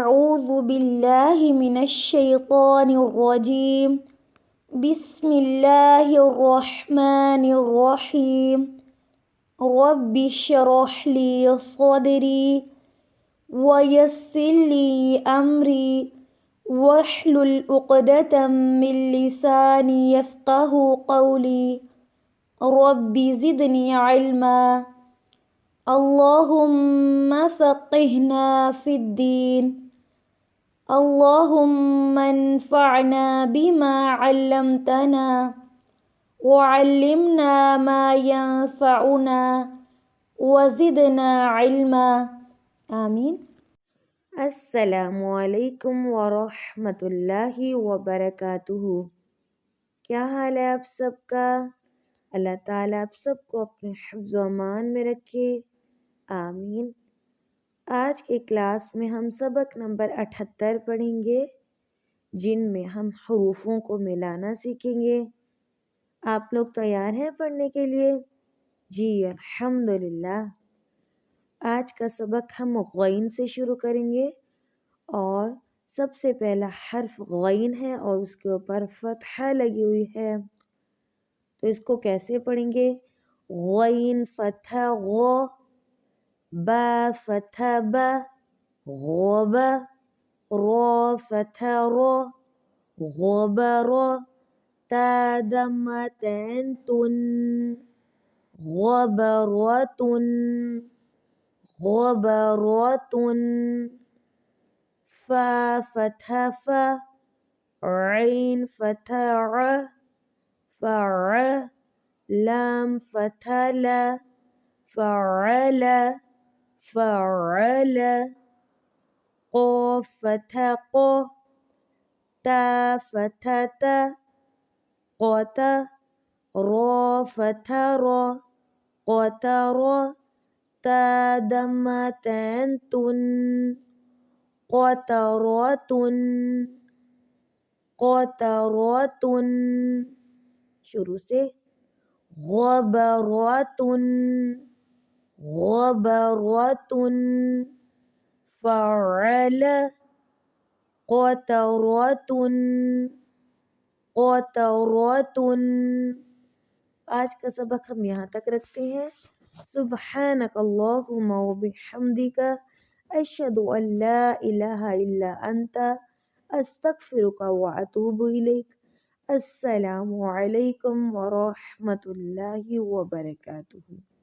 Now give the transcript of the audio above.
أعوذ بالله من الشيطان الرجيم. بسم الله الرحمن الرحيم. رب اشرح لي صدري ويسر لي أمري واحلل عقدة من لساني يفقه قولي. رب زدني علما. اللهم فقهنا في الدين. اللهم انفعنا بما علمتنا وعلمنا ما ينفعنا وزدنا علما. آمین. السلام علیکم ورحمۃ اللہ وبرکاتہ. کیا حال ہے آپ سب کا؟ اللہ تعالیٰ آپ سب کو اپنے حفظ و امان میں رکھے، آمین. آج کی کلاس میں ہم سبق نمبر 78 پڑھیں گے، جن میں ہم حروفوں کو ملانا سیکھیں گے. آپ لوگ تیار ہیں پڑھنے کے لیے؟ جی الحمدللہ. آج کا سبق ہم غین سے شروع کریں گے، اور سب سے پہلا حرف غین ہے اور اس کے اوپر فتحہ لگی ہوئی ہے. تو اس کو کیسے پڑھیں گے؟ غین فتحہ غو، با فتحہ با، غوبا، رو فتحہ رو، غبر، تا دمتین تن، غبرتن، غبرتن، فا فتحہ فا، عین فتحہ ع، فع، لام فتحہ لا، فعل، فعل، قاف فتحہ قو، تا فتحہ تا، قوتا، را فتحہ را، قطر، تا دمتین تن، قطرتن، قطرتن. شروع سے غبرتن، غبرتن، فعل، قطرتن، قطرتن. آج کا سبق ہم یہاں تک رکھتے ہیں. سبحانک اللہم وبحمدک، اشہد ان لا الہ الا انت، استغفرک واتوب الیک. السلام علیکم ورحمۃ اللہ وبرکاتہ.